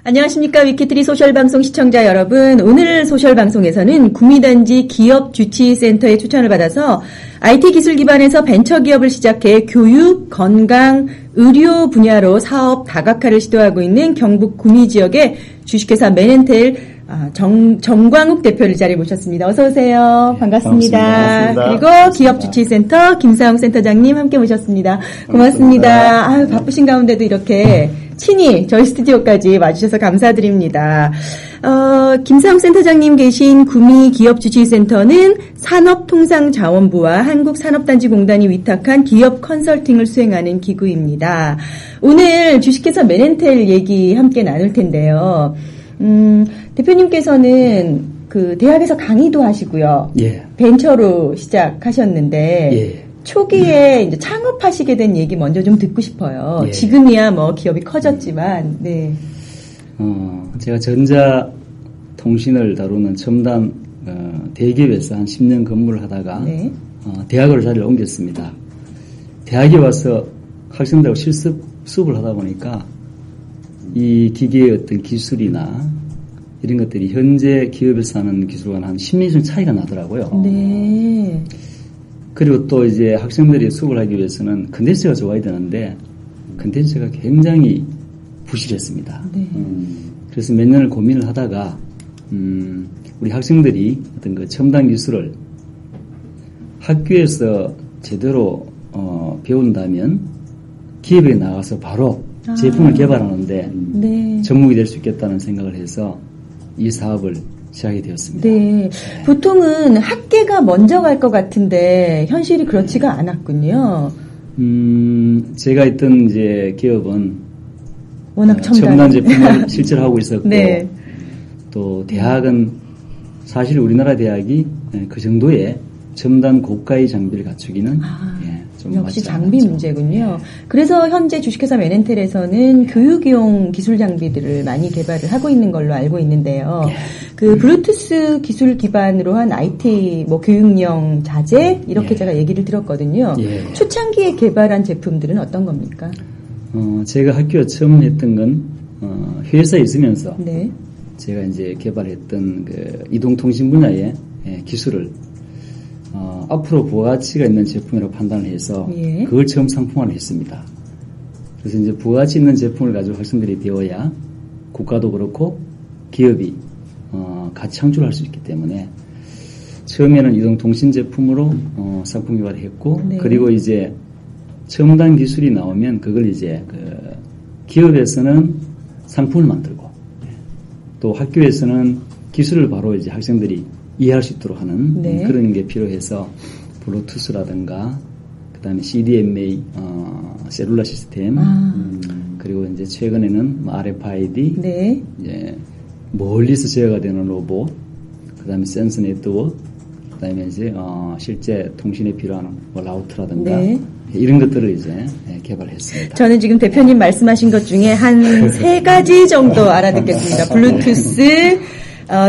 안녕하십니까. 위키트리 소셜방송 시청자 여러분. 오늘 소셜방송에서는 구미단지 기업주치센터의 추천을 받아서 IT 기술 기반에서 벤처기업을 시작해 교육, 건강, 의료 분야로 사업 다각화를 시도하고 있는 경북 구미 지역의 주식회사 맨앤텔 정광욱 대표를 자리에 모셨습니다. 어서 오세요. 반갑습니다. 그리고 기업주치센터 김사영 센터장님 함께 모셨습니다. 고맙습니다. 아유, 바쁘신 가운데도 이렇게 친히 저희 스튜디오까지 와주셔서 감사드립니다. 김사영 센터장님 계신 구미 기업주치센터는 산업통상자원부와 한국산업단지공단이 위탁한 기업 컨설팅을 수행하는 기구입니다. 오늘 주식회사 맨앤텔 얘기 함께 나눌 텐데요. 대표님께서는 그 대학에서 강의도 하시고요. 예. 벤처로 시작하셨는데 예. 초기에 이제 창업하시게 된 얘기 먼저 좀 듣고 싶어요. 예. 지금이야 뭐 기업이 커졌지만, 네. 제가 전자통신을 다루는 첨단 대기업에서 한 10년 근무를 하다가 네. 대학으로 자리를 옮겼습니다. 대학에 와서 학생들하고 실습 수업을 하다 보니까 이 기계의 어떤 기술이나 이런 것들이 현재 기업에서 하는 기술과는 한 10년 이상 차이가 나더라고요. 네. 그리고 또 이제 학생들이 수업을 하기 위해서는 컨텐츠가 좋아야 되는데 컨텐츠가 굉장히 부실했습니다. 네. 그래서 몇 년을 고민을 하다가 우리 학생들이 어떤 그 첨단 기술을 학교에서 제대로 배운다면 기업에 나가서 바로 제품을 개발하는데 네. 접목이 될 수 있겠다는 생각을 해서 이 사업을 시작이 되었습니다. 네. 보통은 학계가 먼저 갈 것 같은데 현실이 그렇지가 않았군요. 제가 있던 이제 기업은 워낙 첨단 제품을 실제로 하고 있었고 네. 또 대학은 사실 우리나라 대학이 그 정도의 첨단 고가의 장비를 갖추기는 좀 역시 맞지 장비 않았죠. 문제군요. 그래서 현재 주식회사 맨앤텔에서는 교육용 기술 장비들을 많이 개발을 하고 있는 걸로 알고 있는데요. 그 블루투스 기술 기반으로 한 IT 뭐 교육용 자재 이렇게 제가 얘기를 들었거든요. 초창기에 개발한 제품들은 어떤 겁니까? 제가 학교 처음 했던 건 회사에 있으면서 네. 제가 이제 개발했던 그 이동통신 분야의 기술을 앞으로 부가가치가 있는 제품이라고 판단을 해서 그걸 처음 상품화를 했습니다. 그래서 이제 부가가치 있는 제품을 가지고 학생들이 배워야 국가도 그렇고 기업이 같이 창출할 수 있기 때문에 처음에는 이동통신 제품으로 상품 개발을 했고 그리고 이제 첨단 기술이 나오면 그걸 이제 그 기업에서는 상품을 만들고 또 학교에서는 기술을 바로 이제 학생들이 이해할 수 있도록 하는 그런 게 필요해서 블루투스라든가 그다음에 CDMA 셀룰라 시스템 그리고 이제 최근에는 RFID 이제 멀리서 제어가 되는 로봇 그다음에 센서 네트워크 그다음에 이제 실제 통신에 필요한 뭐 라우터라든가 이런 것들을 이제 개발했습니다. 저는 지금 대표님 말씀하신 것 중에 한 3가지 정도 알아듣겠습니다. 블루투스,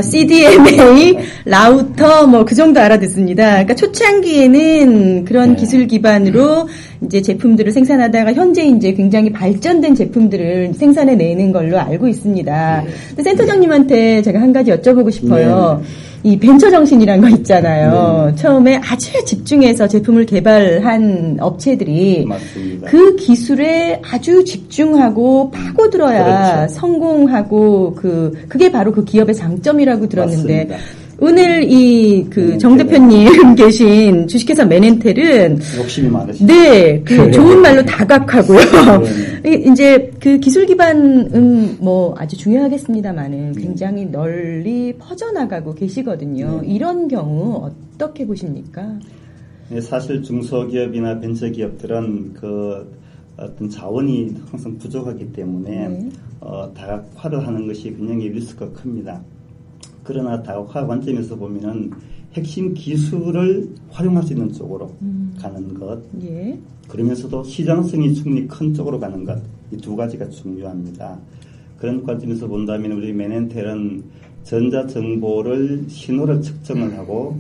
CDMA, 라우터, 뭐, 그 정도 알아듣습니다. 그러니까 초창기에는 그런 기술 기반으로 이제 제품들을 생산하다가 현재 이제 굉장히 발전된 제품들을 생산해내는 걸로 알고 있습니다. 근데 센터장님한테 제가 한 가지 여쭤보고 싶어요. 이 벤처 정신이라는 거 있잖아요. 처음에 아주 집중해서 제품을 개발한 업체들이 맞습니다. 그 기술에 아주 집중하고 파고들어야 성공하고 그게 바로 그 기업의 장점이라고 들었는데 맞습니다. 오늘 정 대표님 계신 주식회사 맨앤텔은 욕심이 많으시죠. 네, 좋은 말로 다각하고요. 이제 그 기술 기반은 뭐 아주 중요하겠습니다만은 굉장히 널리 퍼져나가고 계시거든요. 이런 경우 어떻게 보십니까? 네, 사실 중소기업이나 벤처기업들은 그 어떤 자원이 항상 부족하기 때문에 다각화를 하는 것이 굉장히 리스크가 큽니다. 그러나 다각화 관점에서 보면은 핵심 기술을 활용할 수 있는 쪽으로 가는 것, 그러면서도 시장성이 충분히 큰 쪽으로 가는 것, 이 두 가지가 중요합니다. 그런 관점에서 본다면 우리 맨앤텔은 전자정보를 신호를 측정을 하고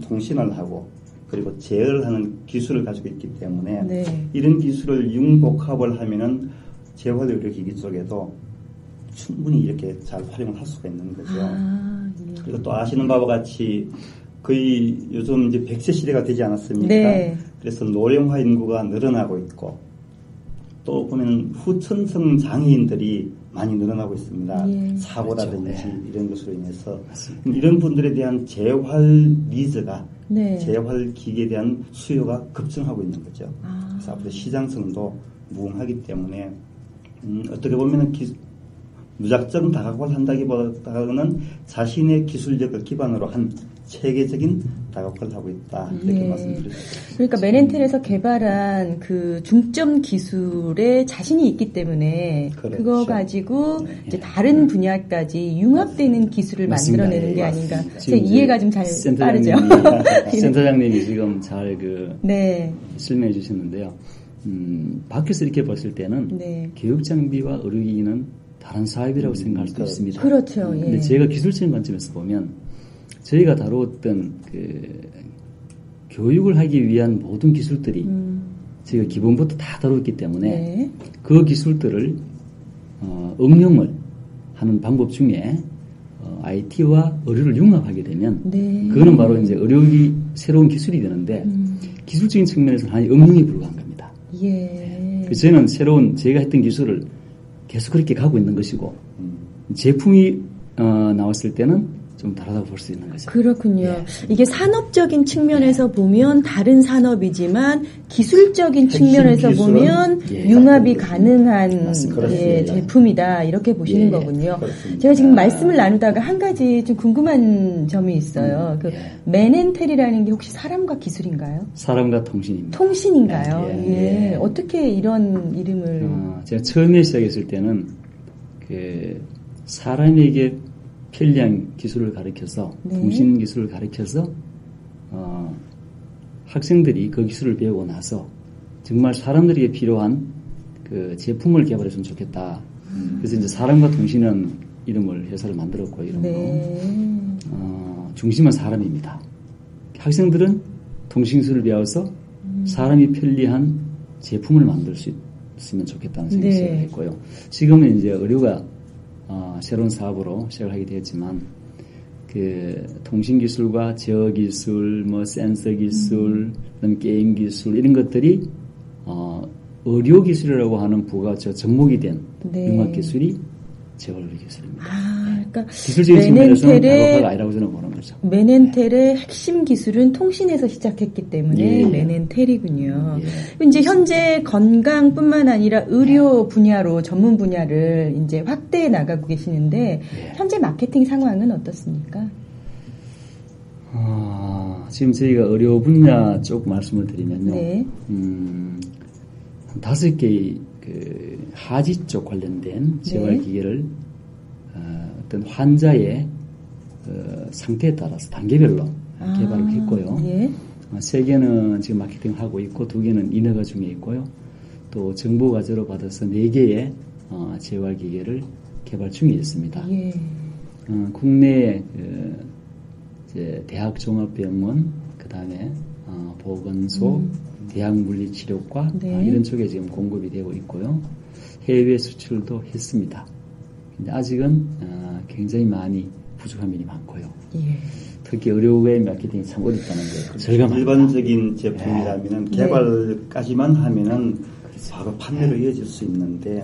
통신을 하고 그리고 제어를 하는 기술을 가지고 있기 때문에 이런 기술을 융복합을 하면은 재활의료기기 쪽에도 충분히 이렇게 잘 활용을 할 수가 있는 거죠. 그리고 또 아시는 바와 같이 거의 요즘 이제 100세 시대가 되지 않았습니까? 네. 그래서 노령화 인구가 늘어나고 있고 또 보면 후천성 장애인들이 많이 늘어나고 있습니다. 사고라든지 그렇죠. 이런 것으로 인해서 이런 분들에 대한 재활 니즈가 재활 기기에 대한 수요가 급증하고 있는 거죠. 그래서 앞으로 시장성도 무궁하기 때문에 어떻게 보면 무작정 다각화를 한다기보다는 자신의 기술력을 기반으로 한 체계적인 다각화를 하고 있다. 이렇게 말씀드릴 수 있습니다. 그러니까 맨해튼에서 개발한 그 중점 기술에 자신이 있기 때문에 그렇죠. 그거 가지고 이제 다른 분야까지 융합되는 기술을 맞습니다. 만들어내는 게 아닌가. 제 이해가 좀 잘 빠르죠. 센터장님이 지금 잘 설명해 주셨는데요. 밖에서 이렇게 봤을 때는 교육 장비와 의료기기는 다른 사업이라고 생각할 수 있습니다. 그렇죠. 근데 제가 기술적인 관점에서 보면 저희가 다루었던 교육을 하기 위한 모든 기술들이 저희가 기본부터 다 다뤘기 때문에 그 기술들을 응용을 하는 방법 중에 IT와 의료를 융합하게 되면 그거는 바로 이제 의료기 새로운 기술이 되는데 기술적인 측면에서는 하나의 응용이 불과한 겁니다. 그래서 저는 새로운 제가 했던 기술을 계속 그렇게 가고 있는 것이고 제품이 나왔을 때는 좀 다르다고 볼 수 있는 거죠. 그렇군요. 이게 산업적인 측면에서 보면 다른 산업이지만 기술적인 측면에서 보면 융합이 가능한 제품이다. 이렇게 보시는 거군요. 그렇습니다. 제가 지금 말씀을 나누다가 한 가지 좀 궁금한 점이 있어요. 그 맨앤텔이라는 게 혹시 사람과 기술인가요? 사람과 통신입니다. 통신인가요? 어떻게 이런 이름을? 제가 처음에 시작했을 때는 사람에게 편리한 기술을 가르쳐서 통신 기술을 가르쳐서 학생들이 그 기술을 배우고 나서 정말 사람들에게 필요한 그 제품을 개발했으면 좋겠다. 그래서 이제 사람과 통신은 이름을 회사를 만들었고 이름으로 중심은 사람입니다. 학생들은 통신 기술을 배워서 사람이 편리한 제품을 만들 수 있으면 좋겠다는 생각을 했고요. 지금은 이제 의료가 새로운 사업으로 시작을 하게 되었지만, 통신 기술과 제어 기술, 센서 기술, 그다음에 게임 기술, 이런 것들이, 의료 기술이라고 하는 부가적 접목이 된 융합 기술이 제어의료 기술입니다. 그러니까 기술적인 측면에서는 다각화가 아니라고 저는 보는 거죠. 맨앤텔의 핵심 기술은 통신에서 시작했기 때문에 맨앤텔이군요. 이제 현재 건강뿐만 아니라 의료 분야로 전문 분야를 이제 확대해 나가고 계시는데 현재 마케팅 상황은 어떻습니까? 지금 저희가 의료 분야 쪽 말씀을 드리면요. 한 5개의 하지 쪽 관련된 재활기계를 어떤 환자의 상태에 따라서 단계별로 개발을 했고요. 3개는 지금 마케팅을 하고 있고 2개는 인허가 중에 있고요. 또 정보과제로 받아서 4개의 재활기계를 개발 중에 있습니다. 국내에 이제 대학종합병원, 그 다음에 보건소, 대학물리치료과 이런 쪽에 지금 공급이 되고 있고요. 해외 수출도 했습니다. 근데 아직은 굉장히 많이 부족한 면이 많고요. 특히 의료의 마케팅이 참 어렵다는 게 절감합니다. 일반적인 제품이라면 개발까지만 하면은 바로 판매로 이어질 수 있는데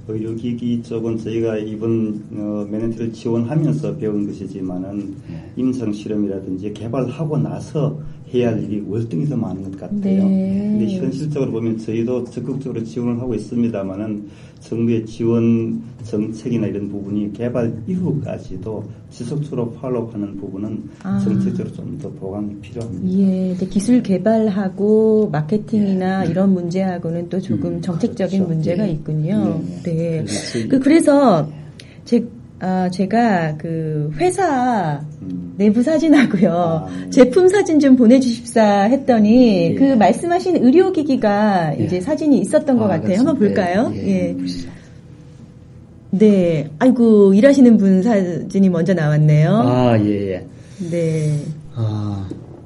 의료기기 쪽은 저희가 이번 맨해튼을 지원하면서 배운 것이지만은 임상 실험이라든지 개발하고 나서 해야 할 일이 월등히 더 많은 것 같아요. 근데 현실적으로 보면 저희도 적극적으로 지원을 하고 있습니다만은 정부의 지원 정책이나 이런 부분이 개발 이후까지도 지속적으로 팔로우하는 부분은 정책적으로 좀 더 보강이 필요합니다. 기술 개발하고 마케팅이나 이런 문제하고는 또 조금 정책적인 문제가 있군요. 그래서 제가 그 회사 내부 사진하고요. 제품 사진 좀 보내주십사 했더니 그 말씀하신 의료기기가 이제 사진이 있었던 것 같아요. 한번 볼까요? 아이고, 일하시는 분 사진이 먼저 나왔네요.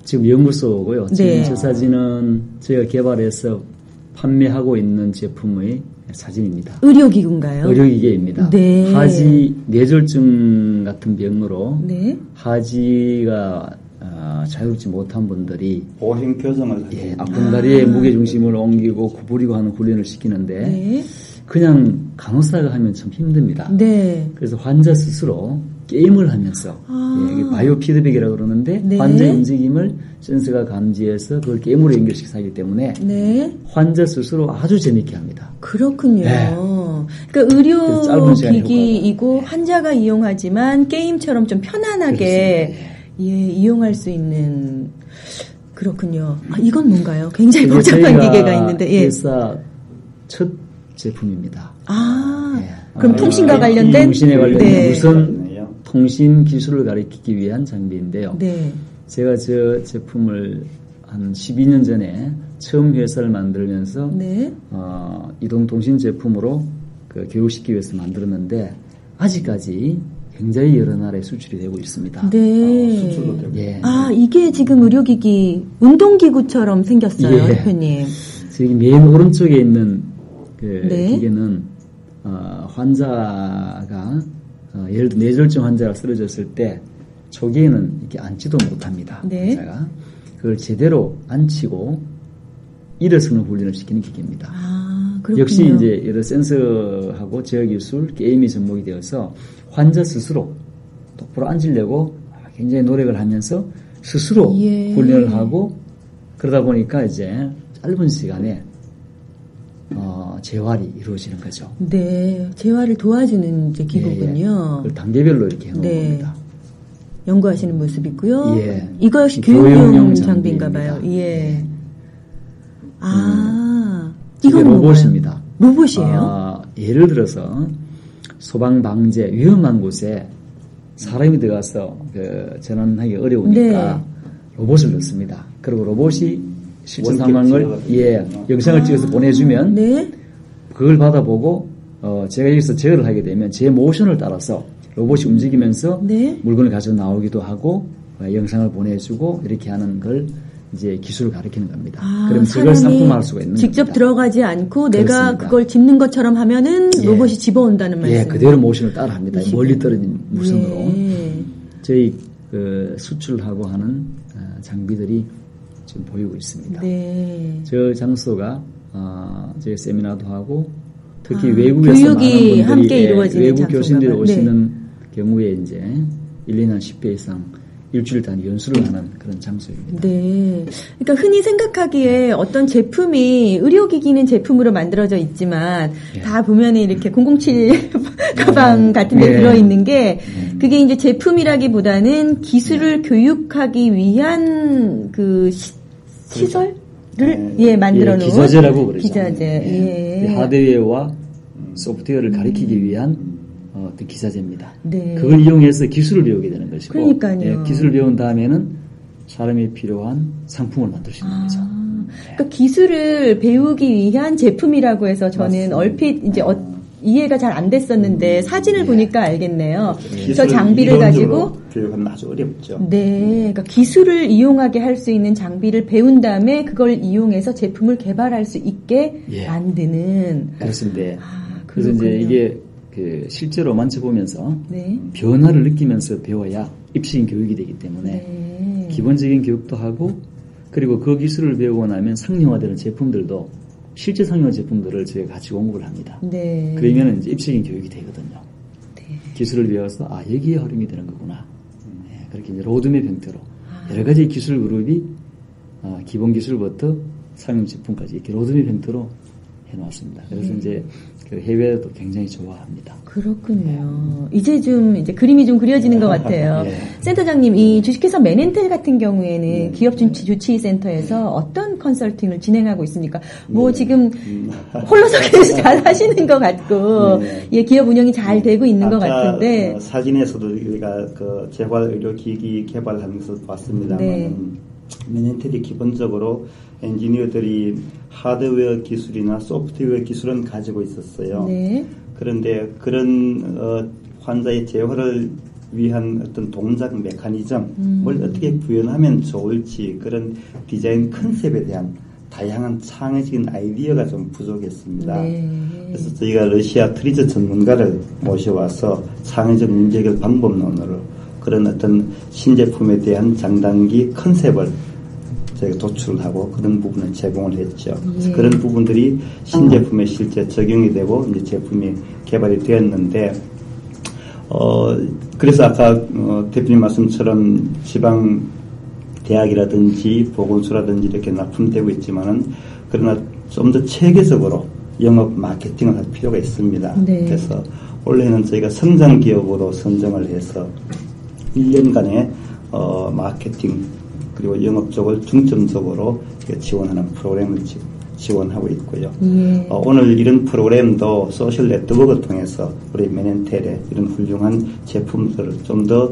지금 연구소고요. 지금 저 사진은 저희가 개발해서 판매하고 있는 제품의 사진입니다. 의료기구인가요? 의료기계입니다. 네. 하지 뇌졸중 같은 병으로 네. 하지가 자유롭지 못한 분들이 보행 교정을 앞봉다리에 무게중심을 옮기고 구부리고 하는 훈련을 시키는데 네. 그냥 간호사가 하면 참 힘듭니다. 네. 그래서 환자 스스로 게임을 하면서 이게 바이오 피드백이라고 그러는데 네. 환자의 움직임을 센서가 감지해서 그걸 게임으로 연결시켜서 하기 때문에 네. 환자 스스로 아주 재밌게 합니다. 그렇군요. 네. 그러니까 의료기기이고 환자가 이용하지만 게임처럼 좀 편안하게 이용할 수 있는 그렇군요. 이건 뭔가요? 굉장히 복잡한 기계가 있는데. 회사 첫 제품입니다. 그럼 통신과 관련된? 통신에 관련된 무선 통신 기술을 가리키기 위한 장비인데요. 네. 제가 저 제품을 한 12년 전에 처음 회사를 만들면서 네. 이동통신 제품으로 교육시키기 위해서 만들었는데 아직까지 굉장히 여러 나라에 수출이 되고 있습니다. 네. 수출도 되고. 예. 이게 지금 의료기기, 운동기구처럼 생겼어요, 예. 대표님. 저기 맨 오른쪽에 있는 네. 기계는 환자가 예를 들어 뇌졸중 환자가 쓰러졌을 때 초기에는 이렇게 앉지도 못합니다. 네. 환자가 그걸 제대로 앉히고 일어서는 훈련을 시키는 기계입니다. 그렇군요. 역시 이제 여러 센서하고 제어 기술, 게임이 접목이 되어서 환자 스스로 똑바로 앉으려고 굉장히 노력을 하면서 스스로 훈련을 하고 그러다 보니까 이제 짧은 시간에 재활이 이루어지는 거죠. 네, 재활을 도와주는 이제 기구군요. 그걸 단계별로 이렇게 해놓은 겁니다. 연구하시는 모습이고요. 예. 이것이 교육용 장비인가 봐요. 예. 이게 로봇입니다. 로봇이에요? 예를 들어서 소방 방제 위험한 곳에 사람이 들어가서 전환하기 어려우니까 로봇을 넣습니다. 그리고 로봇이 실제 상황을 영상을 찍어서 보내주면 그걸 받아보고 제가 여기서 제어를 하게 되면 제 모션을 따라서 로봇이 움직이면서 물건을 가져 나오기도 하고 영상을 보내주고 이렇게 하는 걸 이제 기술을 가리키는 겁니다. 그럼 그걸 상품화할 수가 있는 직접 겁니다. 들어가지 않고 내가 그렇습니다. 그걸 짚는 것처럼 하면은 로봇이 집어온다는 말씀. 그대로 모션을 따라합니다. 멀리 떨어진 무선으로. 저희 수출하고 하는 장비들이 지금 보이고 있습니다. 저 장소가 저희 세미나도 하고 특히 외국에서 많은 분들이 외국 교수님들이 오시는 경우에 이제 1년에 한 10회 이상 일주일 단위 연수를 하는 그런 장소입니다. 네. 그러니까 흔히 생각하기에 어떤 제품이 의료기기는 제품으로 만들어져 있지만 다 보면은 이렇게 007 가방 같은 데 들어있는 게 그게 이제 제품이라기보다는 기술을 교육하기 위한 그 시설을 만들어 놓은 기자재라고 그러죠. 기자재. 하드웨어와 소프트웨어를 가리키기 위한 어떤 기자재입니다. 그걸 이용해서 기술을 배우게 되는 것이고, 그러니까요. 기술을 배운 다음에는 사람이 필요한 상품을 만들 수 있는 거죠. 그러니까 기술을 배우기 위한 제품이라고 해서 저는 맞습니다. 얼핏 이제 이해가 잘 안 됐었는데 사진을 보니까 알겠네요. 저 기술을 장비를 가지고 교육하면 아주 어렵죠. 그러니까 기술을 이용하게 할 수 있는 장비를 배운 다음에 그걸 이용해서 제품을 개발할 수 있게 만드는. 그렇습니다. 그래서 이제 이게 실제로 만져보면서 변화를 느끼면서 배워야 입시인 교육이 되기 때문에 기본적인 교육도 하고 그리고 그 기술을 배우고 나면 상용화되는 제품들도 실제 상용화 제품들을 저희가 같이 공부를 합니다. 그러면 이제 입시인 교육이 되거든요. 기술을 배워서 여기에 활용이 되는 거구나. 그렇게 이제 로드맵 형태로 여러 가지 기술 그룹이 기본 기술부터 상용 제품까지 이렇게 로드맵 형태로 해놓았습니다. 그래서 이제 해외도 굉장히 좋아합니다. 그렇군요. 이제 그림이 좀 그려지는 것 같아요. 센터장님, 이 주식회사 맨헨텔 같은 경우에는 기업 주치센터에서 어떤 컨설팅을 진행하고 있습니까? 지금 홀로서에서 잘 하시는 것 같고, 기업 운영이 잘 되고 있는 것 같은데. 사진에서도 우리가 재활 의료기기 개발하면서 봤습니다만, 맨헨텔이 기본적으로 엔지니어들이 하드웨어 기술이나 소프트웨어 기술은 가지고 있었어요. 그런데 그런 환자의 재활을 위한 어떤 동작 메커니즘을 어떻게 구현하면 좋을지 그런 디자인 컨셉에 대한 다양한 창의적인 아이디어가 좀 부족했습니다. 네. 그래서 저희가 러시아 트리저 전문가를 모셔와서 창의적 문제 해결 방법론으로 그런 어떤 신제품에 대한 장단기 컨셉을 저희가 도출하고 그런 부분을 제공을 했죠. 그래서 그런 부분들이 신제품에 실제 적용이 되고 이제 제품이 개발이 되었는데, 그래서 아까 대표님 말씀처럼 지방 대학이라든지 보건소라든지 이렇게 납품되고 있지만은 그러나 좀 더 체계적으로 영업 마케팅을 할 필요가 있습니다. 네. 그래서 올해는 저희가 성장 기업으로 선정을 해서 1년간의 마케팅 그리고 영업 쪽을 중점적으로 지원하는 프로그램을 지원하고 있고요. 오늘 이런 프로그램도 소셜 네트워크를 통해서 우리 맨앤텔의 이런 훌륭한 제품들을 좀 더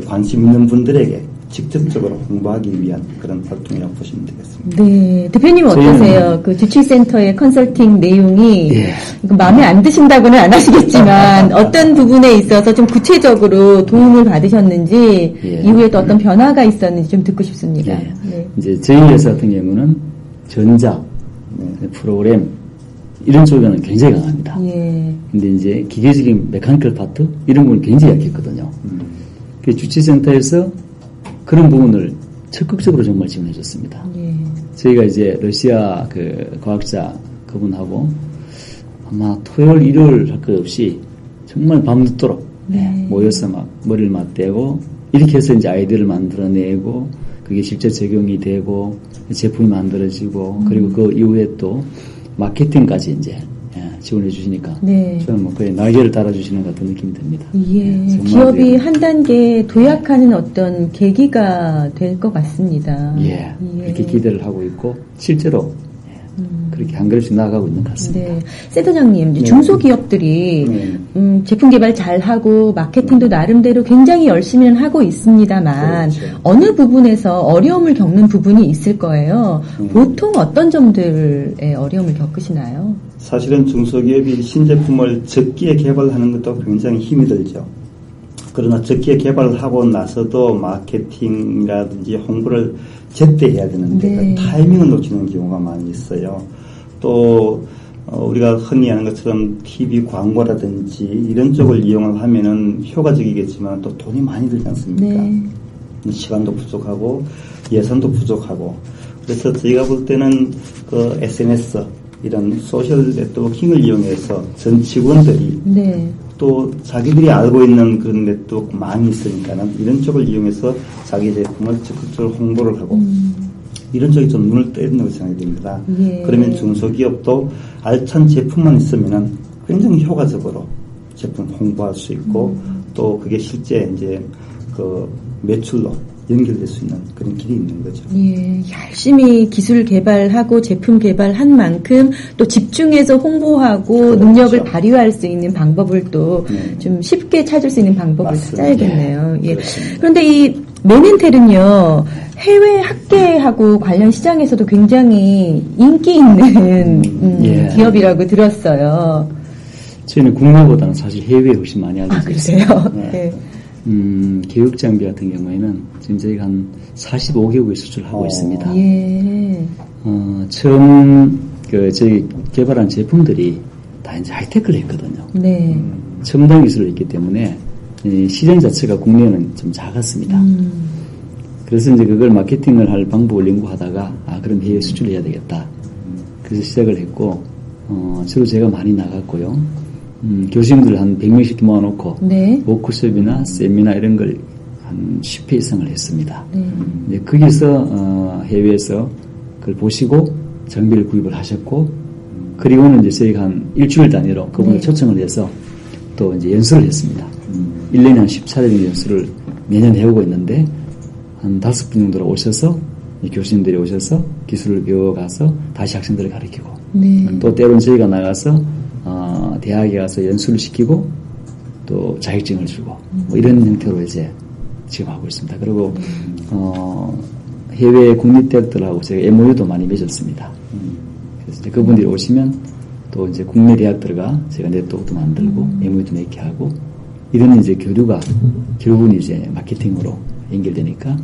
관심 있는 분들에게 직접적으로 홍보하기 위한 그런 활동이라고 보시면 되겠습니다. 네, 대표님 어떠세요? 그 주치센터의 컨설팅 내용이 마음에 안 드신다고는 안 하시겠지만 어떤 부분에 있어서 좀 구체적으로 도움을 받으셨는지 이후에 또 어떤 변화가 있었는지 좀 듣고 싶습니다. 네. 이제 저희 회사 같은 경우는 전자 프로그램 이런 쪽에는 굉장히 강합니다. 근데 이제 기계적인 메카니컬 파트 이런 부분은 굉장히 약했거든요. 그 주치센터에서 그런 부분을 적극적으로 정말 지원해줬습니다. 저희가 이제 러시아 그 과학자 그분하고 아마 토요일, 일요일 할 것 없이 정말 밤늦도록 모여서 막 머리를 맞대고 이렇게 해서 이제 아이디어를 만들어내고 그게 실제 적용이 되고 제품이 만들어지고 그리고 그 이후에 또 마케팅까지 이제 지원해 주시니까 저는 뭐 거의 날개를 달아주시는 것 같은 느낌이 듭니다. 기업이 한 단계 도약하는 어떤 계기가 될 것 같습니다. 그렇게 기대를 하고 있고 실제로 그렇게 한 걸음씩 나아가고 있는 것 같습니다. 센터장님, 중소기업들이 제품 개발 잘하고 마케팅도 나름대로 굉장히 열심히는 하고 있습니다만 어느 부분에서 어려움을 겪는 부분이 있을 거예요. 보통 어떤 점들의 어려움을 겪으시나요? 사실은 중소기업이 신제품을 적기에 개발하는 것도 굉장히 힘이 들죠. 그러나 적기에 개발을 하고 나서도 마케팅이라든지 홍보를 제때 해야 되는데 그 타이밍을 놓치는 경우가 많이 있어요. 또 우리가 흔히 하는 것처럼 TV 광고라든지 이런 쪽을 이용을 하면은 효과적이겠지만 또 돈이 많이 들지 않습니까? 시간도 부족하고 예산도 부족하고 그래서 저희가 볼 때는 그 SNS 이런 소셜 네트워킹을 이용해서 전 직원들이 또 자기들이 알고 있는 그런 네트워크망이 있으니까는 이런 쪽을 이용해서 자기 제품을 적극적으로 홍보를 하고 이런 쪽이 좀 눈을 떼는다고 생각이 됩니다. 그러면 중소기업도 알찬 제품만 있으면은 굉장히 효과적으로 제품 홍보할 수 있고 또 그게 실제 이제 그 매출로 연결될 수 있는 그런 길이 있는 거죠. 열심히 기술 개발하고 제품 개발한 만큼 또 집중해서 홍보하고 능력을 발휘할 수 있는 방법을 또 좀 쉽게 찾을 수 있는 방법을 찾아야겠네요. 그런데 이 맨앤텔은요, 해외 학계하고 관련 시장에서도 굉장히 인기 있는 기업이라고 들었어요. 저희는 국내보다는 사실 해외에 훨씬 많이 알려져 있습니다. 교육 장비 같은 경우에는 지금 저희가 한 45개국에 수출하고 있습니다. 처음 저희 개발한 제품들이 다 이제 하이테크를 했거든요. 첨단 기술을 했기 때문에 시장 자체가 국내는 좀 작았습니다. 그래서 이제 그걸 마케팅을 할 방법을 연구하다가 그럼 해외 수출을 해야 되겠다. 그래서 시작을 했고 주로 제가 많이 나갔고요. 교수님들 한 100명씩 모아놓고 워크숍이나 세미나 이런 걸 한 10회 이상을 했습니다. 이제 거기서 해외에서 그걸 보시고 장비를 구입을 하셨고 그리고는 이제 저희가 한 일주일 단위로 그분을 초청을 해서 또 이제 연수를 했습니다. 1년에 한 14일 정도 연수를 매년 해오고 있는데 한 5분 정도로 오셔서 교수님들이 오셔서 기술을 배워가서 다시 학생들을 가르치고 또 때로는 저희가 나가서 대학에 가서 연수를 시키고 또 자격증을 주고 뭐 이런 형태로 이제 지금 하고 있습니다. 그리고 해외 국립대학들하고 제가 MOU도 많이 맺었습니다. 그래서 이제 그분들이 오시면 또 이제 국내 대학들과 제가 네트워크도 만들고 MOU도 맺게 하고 이런 이제 교류가 결국은 이제 마케팅으로 연결되니까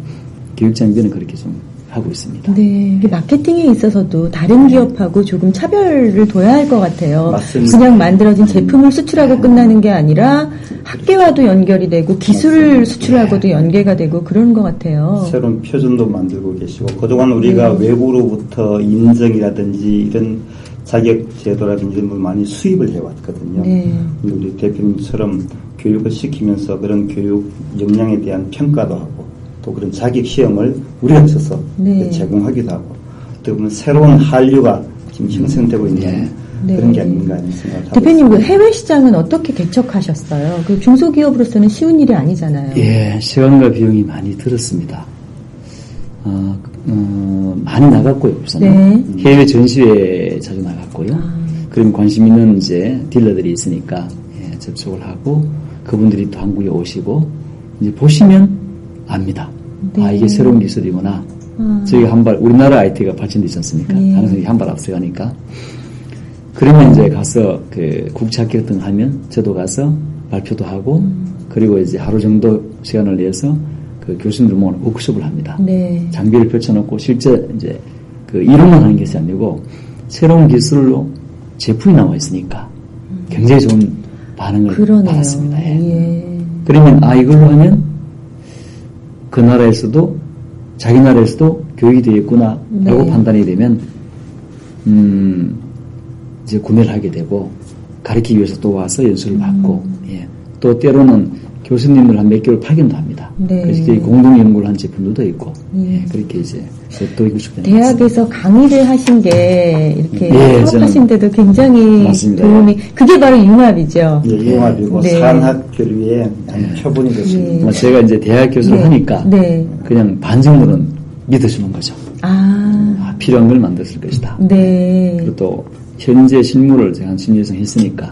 교육 장비는 그렇게 좀 하고 있습니다. 네, 마케팅에 있어서도 다른 기업하고 조금 차별을 둬야 할 것 같아요. 맞습니다. 그냥 만들어진 제품을 수출하고 끝나는 게 아니라 학계와도 연결이 되고 기술 수출하고도 연계가 되고 그런 것 같아요. 새로운 표준도 만들고 계시고 그동안 우리가 외부로부터 인증이라든지 이런 자격 제도라든지 이런 걸 많이 수입을 해왔거든요. 네. 우리 대표님처럼 교육을 시키면서 그런 교육 역량에 대한 평가도 하고 또 그런 자격 시험을 우리가 쳐서 네. 제공하기도 하고 어떻게 보면 새로운 한류가 지금 형성되고 있는 네. 그런 게 아닌가 하는 생각을 하고 대표님, 있습니다. 그 해외 시장은 어떻게 개척하셨어요? 그 중소기업으로서는 쉬운 일이 아니잖아요. 예, 시간과 비용이 많이 들었습니다. 많이 나갔고요, 우선은. 네. 해외 전시회에 자주 나갔고요. 그럼 관심 있는 이제 딜러들이 있으니까 예, 접촉을 하고 그분들이 또 한국에 오시고 이제 보시면 압니다. 네. 아, 이게 새로운 기술이구나. 저희가 한 발, 우리나라 IT가 발전되지 않습니까? 네. 항상 한 발 앞서가니까. 그러면 이제 가서 그 국제학교 같은 거 하면 저도 가서 발표도 하고 그리고 이제 하루 정도 시간을 내서 그 교수님들 모은 워크숍을 합니다. 네. 장비를 펼쳐놓고 실제 이제 그 이론만 하는 것이 아니고 새로운 기술로 제품이 나와 있으니까 굉장히 좋은 반응을 그러네요. 받았습니다. 예. 예. 그러면 이걸로 하면 그 나라에서도 자기 나라에서도 교육이 되겠구나 라고 네. 판단이 되면 이제 구매를 하게 되고 가르치기 위해서 또 와서 연수를 받고 예. 또 때로는 교수님을 한 몇 개월 파견도 합니다. 네. 그래서 공동 연구를 한 제품들도 있고 예. 예. 그렇게 이제 또 구축된 대학에서 강의를 하신 게 이렇게 예, 사업하신데도 굉장히 맞습니다. 도움이 그게 바로 융합이죠. 예, 융합이고 네. 산학 교류의 표본이 됐습니다. 예. 제가 이제 대학 교수를 네. 하니까 네. 그냥 반 정도는 믿어주는 거죠. 필요한 걸 만들었을 것이다. 네. 그리고 또 현재 실무를 제가 한 10년 이상 했으니까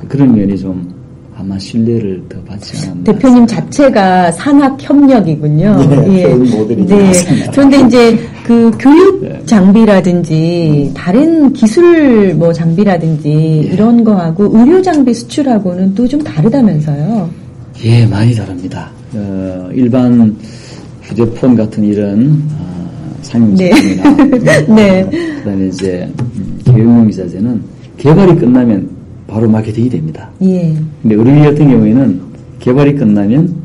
그런 면이 좀 아마 신뢰를 더 받지 않았나. 대표님 자체가 산학 협력이군요. 네, 교육 모델이 네. 맞습니다. 그런데 이제 그 교육 네. 장비라든지 다른 기술 뭐 장비라든지 이런 거하고 의료 장비 수출하고는 또 좀 다르다면서요. 예, 많이 다릅니다. 일반 휴대폰 같은 이런 상용 네. 제품이나 네. 그다음에 이제 교육용 기자재는 개발이 끝나면 바로 마케팅이 됩니다. 예. 근데 의료기 같은 경우에는 개발이 끝나면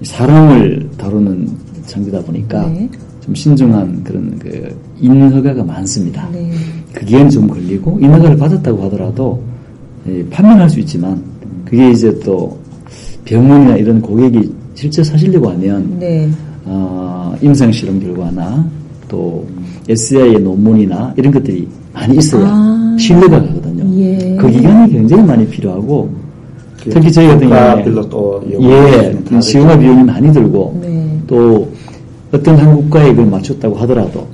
사람을 다루는 장비다 보니까 네. 좀 신중한 그런 그 인허가가 많습니다. 네. 그 기간이 좀 걸리고 인허가를 받았다고 하더라도 판매할 수 있지만 그게 이제 또 병원이나 이런 고객이 실제 사시려고 하면 네. 임상실험 결과나 또 SI의 논문이나 이런 것들이 많이 있어야 신뢰가 가거든요. 예. 그 기간이 굉장히 많이 필요하고 특히 저희 같은 경우에 또 시험과 비용이 많이 들고 네. 또 어떤 한 국가에 그걸 맞췄다고 하더라도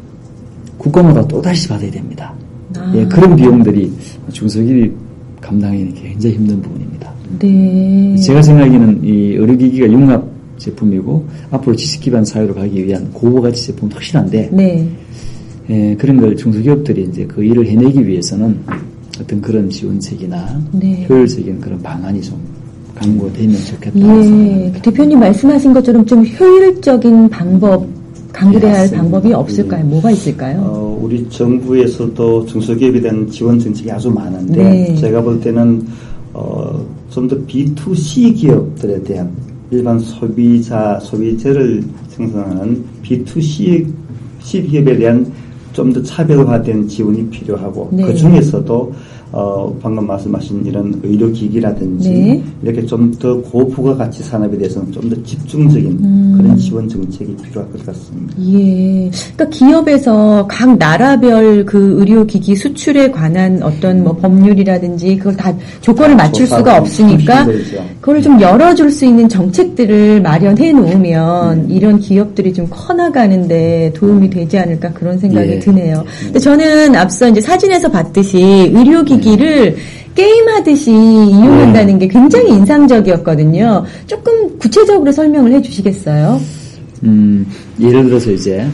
국가마다 또다시 받아야 됩니다. 예, 그런 비용들이 중소기업이 감당하기 굉장히 힘든 부분입니다. 네. 제가 생각에는 이 의료기기가 융합 제품이고 앞으로 지식기반 사회로 가기 위한 고가치 제품은 확실한데 네. 예, 그런 걸 중소기업들이 이제 그 일을 해내기 위해서는 어떤 그런 지원책이나 네. 효율적인 그런 방안이 좀 강구되면 좋겠다. 예. 대표님 말씀하신 것처럼 좀 효율적인 방법, 강구돼야 할 방법이 없을까요? 뭐가 있을까요? 우리 정부에서도 중소기업에 대한 지원 정책이 아주 많은데 네. 제가 볼 때는 좀 더 B2C 기업들에 대한 일반 소비재를 생산하는 B2C 기업에 대한 좀 더 차별화된 지원이 필요하고 네. 그 중에서도 방금 말씀하신 이런 의료기기라든지 네. 이렇게 좀 더 고부가가치 산업에 대해서는 좀 더 집중적인 그런 지원 정책이 필요할 것 같습니다. 예. 그러니까 기업에서 각 나라별 그 의료기기 수출에 관한 어떤 뭐 법률이라든지 그걸 다 조건을 맞출 수가 없으니까 그걸 좀 열어줄 수 있는 정책들을 마련해 놓으면 이런 기업들이 좀 커나가는데 도움이 되지 않을까 그런 생각이 드네요. 근데 저는 앞서 이제 사진에서 봤듯이 의료기기를 게임하듯이 이용한다는 게 굉장히 인상적이었거든요. 조금 구체적으로 설명을 해주시겠어요? 예를 들어서 이제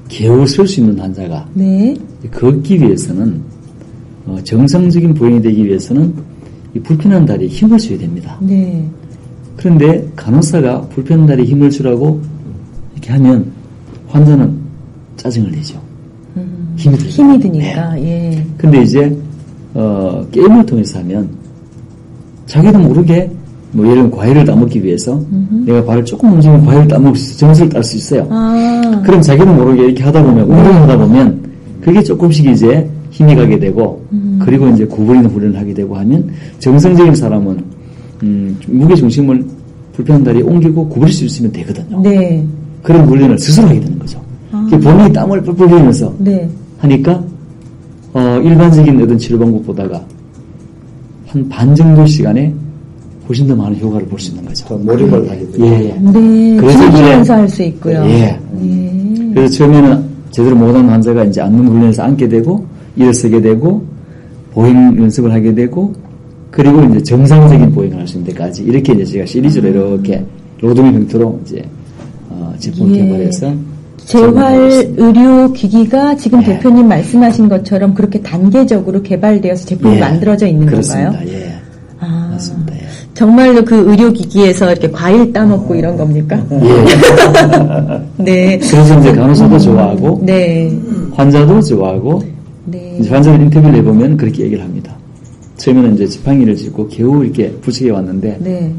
겨우 설 수 있는 환자가 네. 걷기 위해서는 정상적인 보행이 되기 위해서는 이 불편한 다리에 힘을 줘야 됩니다. 네. 그런데 간호사가 불편한 다리에 힘을 주라고 이렇게 이렇게 하면 환자는 짜증을 내죠. 힘이 드니까. 네. 예. 근데 이제 게임을 통해서 하면 자기도 모르게 뭐 예를 들면 과일을 따먹기 위해서 내가 발을 조금 움직이면 과일을 따먹을 수 있어요. 점수를 딸 수 있어요. 그럼 자기도 모르게 이렇게 하다 보면 운동하다 보면 그게 조금씩 이제 힘이 가게 되고 그리고 이제 구부리는 훈련을 하게 되고 하면 정상적인 사람은 무게 중심을 불편한 다리에 옮기고 구부릴 수 있으면 되거든요. 네. 그런 훈련을 스스로 하게 되는 거죠. 본인이 땀을 뻘뻘 흘리면서 네. 하니까 일반적인 어떤 치료 방법보다가 한 반 정도 시간에 훨씬 더 많은 효과를 볼 수 있는 거죠. 몰입을 하게 되죠. 예. 네. 즐기면서 할 수 있고요. 예. 그래서 처음에는 제대로 못하는 환자가 이제 앉는 훈련에서 앉게 되고 일어서게 되고 보행 연습을 하게 되고 그리고 이제 정상적인 보행을 할 수 있는 데까지 이렇게 이제 제가 시리즈로 이렇게 로드미 형태로 이제 제품 개발해서 재활 의료 기기가 지금 대표님 말씀하신 것처럼 그렇게 단계적으로 개발되어서 제품이 만들어져 있는 그렇습니다. 건가요? 예. 맞습니다. 예. 정말로 그 의료 기기에서 이렇게 과일 따먹고 이런 겁니까? 예. 네. 그래서 이제 간호사도 좋아하고 네. 환자도 좋아하고 네. 이제 환자들 인터뷰를 해보면 그렇게 얘기를 합니다. 처음에는 이제 지팡이를 짚고 겨우 이렇게 부치게 왔는데 네.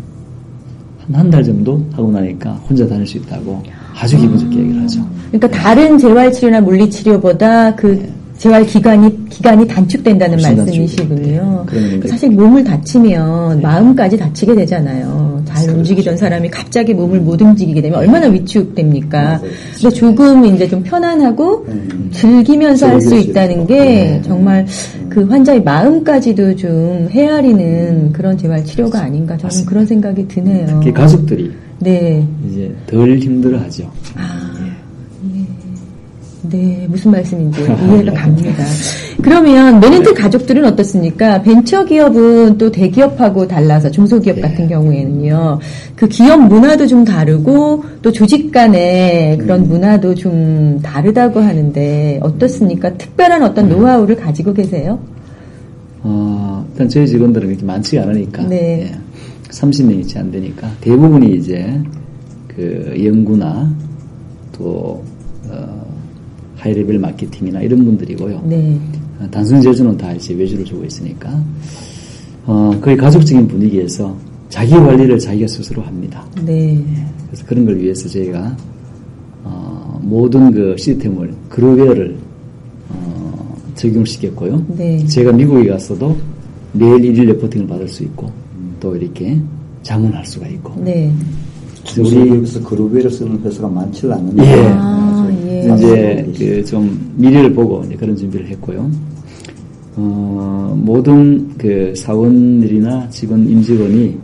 한 달 정도 하고 나니까 혼자 다닐 수 있다고 아주 기분 좋게 얘기를 하죠. 그러니까 다른 재활치료나 물리치료보다 그 재활 기간이 단축된다는 말씀이시군요. 네. 사실 몸을 다치면 마음까지 다치게 되잖아요. 잘 움직이던 사람이 갑자기 몸을 못 움직이게 되면 얼마나 위축됩니까? 근데 조금 이제 좀 편안하고 즐기면서 할 수 있다는 게 정말 그 환자의 마음까지도 좀 헤아리는 그런 재활 치료가 아닌가 저는 그런 생각이 드네요. 특히 가족들이 네. 이제 덜 힘들어하죠. 네, 무슨 말씀인지 이해가 갑니다. 그러면 매넨트 가족들은 어떻습니까? 벤처기업은 또 대기업하고 달라서 중소기업 같은 경우에는요. 그 기업 문화도 좀 다르고 또 조직 간의 그런 문화도 좀 다르다고 하는데 어떻습니까? 특별한 어떤 노하우를 가지고 계세요? 일단 저희 직원들은 그렇게 많지 않으니까. 네. 30명이지 안 되니까 대부분이 이제 그 연구나 또 하이레벨 마케팅이나 이런 분들이고요. 네. 단순 제조는 다 이제 외주를 주고 있으니까 거의 가족적인 분위기에서 자기 관리를 자기가 스스로 합니다. 네. 그래서 그런 걸 위해서 저희가 모든 그 시스템을 그룹웨어를 적용시켰고요. 네. 제가 미국에 갔어도 매일 1일 레포팅을 받을 수 있고 또 이렇게 자문할 수가 있고. 네. 중소기업에서 그룹웨어를 쓰는 회사가 많지 않은데. 예. 이제 그 좀 미래를 보고 이제 그런 준비를 했고요. 모든 그 사원들이나 직원 임직원이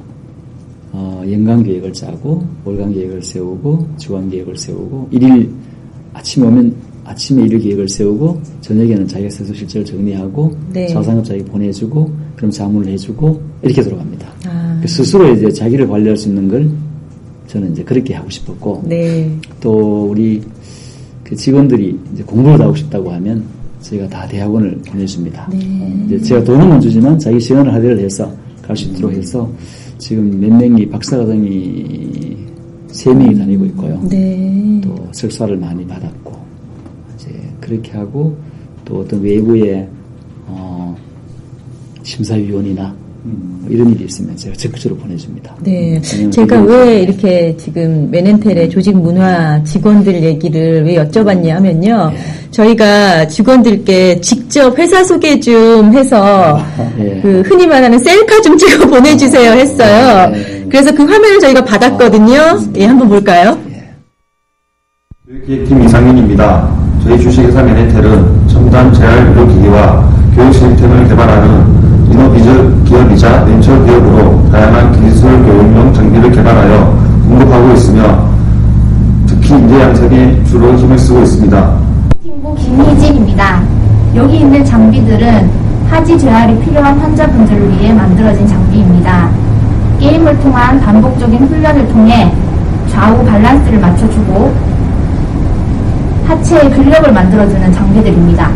연간 계획을 짜고 월간 계획을 세우고 주간 계획을 세우고 일일 아침에 오면 아침에 일일 계획을 세우고 저녁에는 자기가 세수 실적을 정리하고 자산업 자기 보내주고 그럼 자문을 해주고 이렇게 돌아갑니다. 스스로 이제 자기를 관리할 수 있는 걸 저는 이제 그렇게 하고 싶었고 또 우리 그 직원들이 이제 공부를 다 하고 싶다고 하면 저희가 다 대학원을 보내줍니다. 이제 제가 돈은 못 주지만 자기 시간을 할애를 해서 갈 수 있도록 해서 지금 몇 명이 박사과정이 3명이 다니고 있고요. 또 석사를 많이 받았고 이제 그렇게 하고 또 어떤 외부의 심사위원이나 이런 일이 있으면 제가 적극적으로 보내줍니다. 네. 제가 왜 이렇게 지금 매넨텔의 조직 문화 직원들 얘기를 왜 여쭤봤냐 하면요. 저희가 직원들께 직접 회사 소개 좀 해서 그 흔히 말하는 셀카 좀 찍어 보내주세요 했어요. 그래서 그 화면을 저희가 받았거든요. 예, 한번 볼까요? 교육기획팀 이상윤입니다. 저희 주식회사 매넨텔은 첨단 재활 의료기기와 교육 시스템을 개발하는 기업이자 벤처 기업으로 다양한 기술 교육용 장비를 개발하여 공급하고 있으며 특히 인재 양성에 주로 힘을 쓰고 있습니다. 팀부 김희진입니다. 여기 있는 장비들은 하지 재활이 필요한 환자분들을 위해 만들어진 장비입니다. 게임을 통한 반복적인 훈련을 통해 좌우 밸런스를 맞춰주고 하체의 근력을 만들어주는 장비들입니다.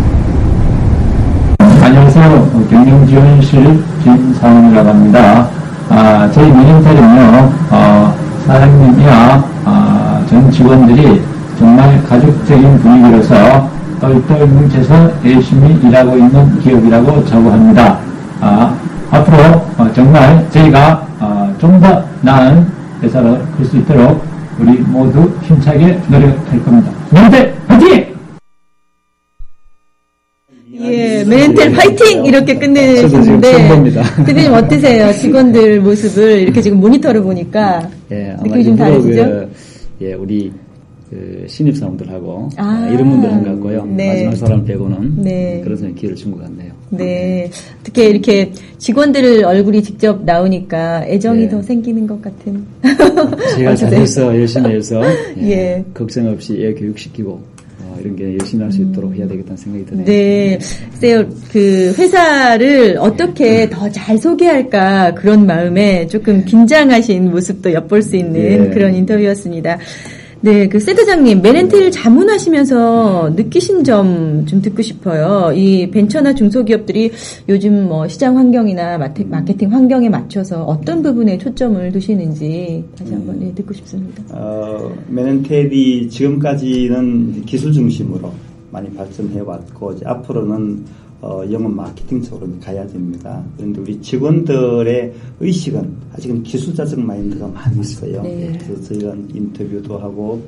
안녕하세요. 경영지원실 김상훈이라고 합니다. 저희 매넨텔은요, 사장님이나 전 직원들이 정말 가족적인 분위기로서 똘똘 뭉쳐서 열심히 일하고 있는 기업이라고 자부합니다. 앞으로 정말 저희가 좀 더 나은 회사로 될 수 있도록 우리 모두 힘차게 노력할 겁니다. 메넨텔 파이팅! 예, 메넨텔 파이팅! 이렇게 끝내시는데 대표님 어떠세요? 직원들 모습을 이렇게 지금 모니터를 보니까 느낌이 좀 다르시죠? 우리 신입사원들하고 이런 분들 한 것 같고요. 네. 마지막 사람 빼고는 네. 그런 기회를 준 것 같네요. 네. 특히 이렇게 직원들 얼굴이 직접 나오니까 애정이 더 생기는 것 같은. 제가 잘해서 열심히 해서 예. 걱정 없이 애 교육시키고 이런 게 열심히 할 수 있도록 해야 되겠다는 생각이 드네요. 네. 글쎄요, 그 회사를 어떻게 더 잘 소개할까 그런 마음에 조금 긴장하신 모습도 엿볼 수 있는 그런 인터뷰였습니다. 네, 그 센터장님, 메넨텔 자문하시면서 느끼신 점 좀 듣고 싶어요. 이 벤처나 중소기업들이 요즘 뭐 시장 환경이나 마케팅 환경에 맞춰서 어떤 부분에 초점을 두시는지 다시 한번 듣고 싶습니다. 메넨텔이 지금까지는 기술 중심으로 많이 발전해 왔고 이제 앞으로는 영업 마케팅 쪽으로 가야 됩니다. 그런데 우리 직원들의 의식은 아직은 기술자적 마인드가 많이 있어요. 네. 그래서 저희가 인터뷰도 하고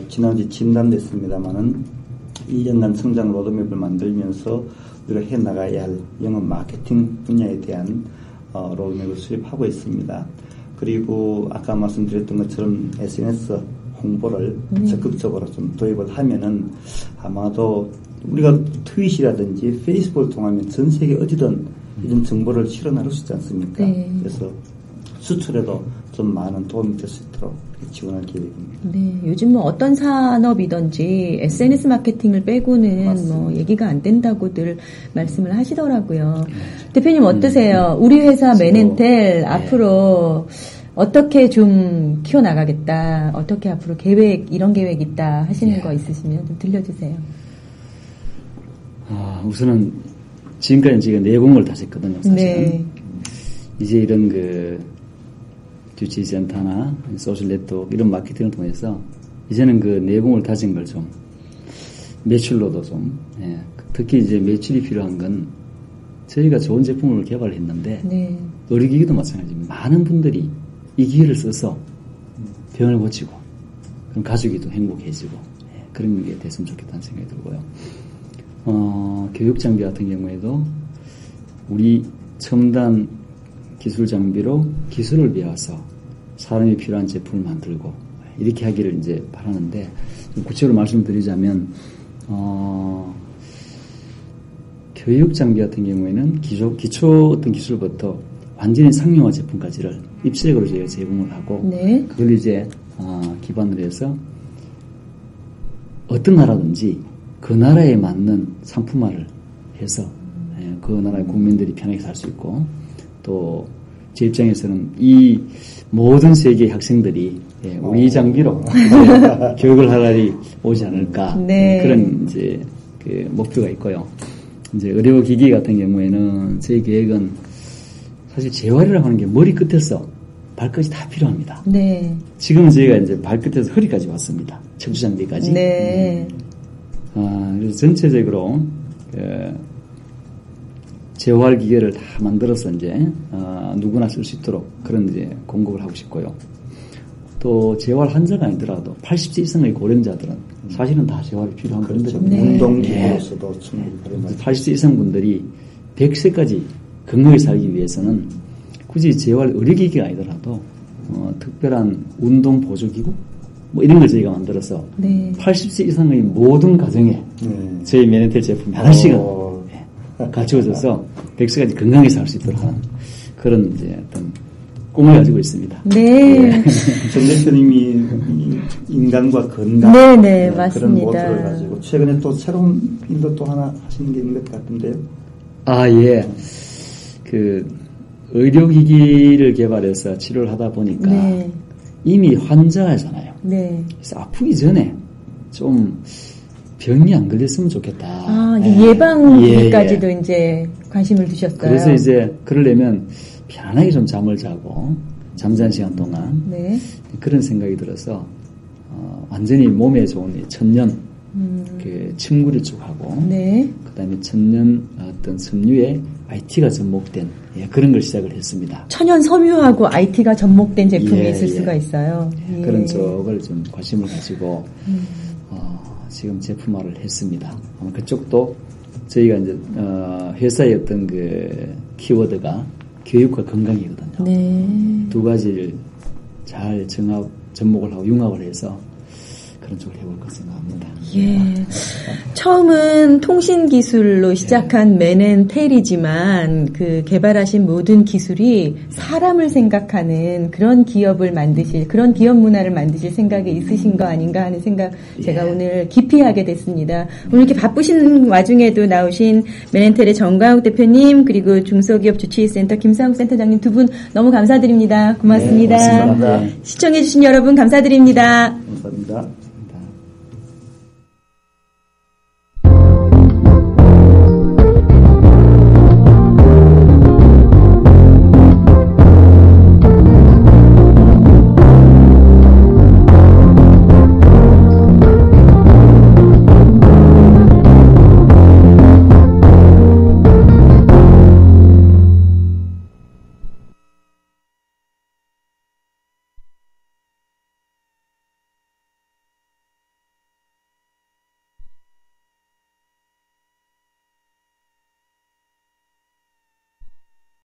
지난주에 진단됐습니다만은 1년간 성장 로드맵을 만들면서 우리가 해나가야 할 영업 마케팅 분야에 대한 로드맵을 수립하고 있습니다. 그리고 아까 말씀드렸던 것처럼 SNS 홍보를 적극적으로 좀 도입을 하면은 아마도 우리가 트윗이라든지 페이스북을 통하면 전 세계 어디든 이런 정보를 실어 나눌 수 있지 않습니까? 네. 그래서 수출에도 좀 많은 도움이 될 수 있도록 지원할 계획입니다. 네, 요즘 뭐 어떤 산업이든지 SNS 마케팅을 빼고는 맞습니다. 뭐 얘기가 안 된다고들 말씀을 하시더라고요. 대표님 어떠세요? 우리 회사 메넨텔 앞으로 어떻게 좀 키워나가겠다, 어떻게 앞으로 이런 계획 있다 하시는 거 있으시면 좀 들려주세요. 우선은 지금까지 제가 내공을 다시 했거든요, 사실은. 네. 이제 이런 주치센터나 소셜 네트워크 이런 마케팅을 통해서 이제는 그 내공을 다진 걸 좀 매출로도 좀 특히 이제 매출이 필요한 건 저희가 좋은 제품을 개발했는데 의료기기도 마찬가지입니다. 많은 분들이 이 기회를 써서 병을 고치고 그럼 가족이 또 행복해지고 그런 게 됐으면 좋겠다는 생각이 들고요. 교육 장비 같은 경우에도 우리 첨단 기술 장비로 기술을 배워서 사람이 필요한 제품을 만들고 이렇게 하기를 이제 바라는데 좀 구체적으로 말씀드리자면 교육 장비 같은 경우에는 기초 어떤 기술부터 완전히 상용화 제품까지를 입체적으로 저희가 제공을 하고 그걸 이제 기반으로 해서 어떤 나라든지 그 나라에 맞는 상품화를 해서 그 나라의 국민들이 편하게 살 수 있고 또 제 입장에서는 이 모든 세계의 학생들이 우리 장비로 교육을 할 날이 오지 않을까 그런 이제 그 목표가 있고요. 이제 의료기기 같은 경우에는 저희 계획은 사실 재활이라고 하는 게 머리 끝에서 발끝이 다 필요합니다. 지금 저희가 이제 발끝에서 허리까지 왔습니다. 척추 장비까지. 그래서 전체적으로 재활 기계를 다 만들어서 이제 누구나 쓸 수 있도록 그런 이제 공급을 하고 싶고요. 또 재활 환자가 아니더라도 80세 이상의 고령자들은 사실은 다 재활이 필요한 그렇죠. 건데 운동기구로서도 충분히 80세 이상 분들이 100세까지 건강하게 살기 위해서는 굳이 재활 의료기기가 아니더라도 특별한 운동 보조기구 뭐 이런 걸 저희가 만들어서 80세 이상의 모든 가정에 저희 메넨텔 제품이 하나씩은 갖추어져서 100세까지 건강하게 살 수 있도록 하는 그런 이제 어떤 꿈을 가지고 있습니다. 정 대표님이 인간과 건강 맞습니다. 그런 모토를 가지고 최근에 또 새로운 일도 또 하나 하시는 게 있는 것 같은데요. 그 의료기기를 개발해서 치료를 하다 보니까 이미 환자잖아요. 그래서 아프기 전에 좀 병이 안 걸렸으면 좋겠다. 예방까지도 이제 관심을 두셨어요. 그래서 이제 그러려면 편안하게 좀 잠을 자고 잠자는 시간 동안 그런 생각이 들어서 완전히 몸에 좋은 천년 그 침구류 쪽하고 네. 그다음에 천년 어떤 섬유에 IT가 접목된 그런 걸 시작을 했습니다. 천연 섬유하고 IT가 접목된 제품이 있을 수가 있어요. 그런 쪽을 좀 관심을 가지고 지금 제품화를 했습니다. 아마 그쪽도 저희가 이제 회사의 어떤 그 키워드가 교육과 건강이거든요. 네. 두 가지를 잘 접목을 하고 융합을 해서 그런 쪽을 해볼 것 생각합니다. 예. 처음은 통신 기술로 시작한 맨앤텔이지만 그 개발하신 모든 기술이 사람을 생각하는 그런 기업을 만드실, 그런 기업 문화를 만드실 생각이 있으신 거 아닌가 하는 생각 제가 오늘 깊이 하게 됐습니다. 오늘 이렇게 바쁘신 와중에도 나오신 맨앤텔의 정광욱 대표님 그리고 중소기업 주치의센터 김상욱 센터장님 두 분 너무 감사드립니다. 고맙습니다. 네, 고맙습니다. 시청해주신 여러분 감사드립니다. 감사합니다.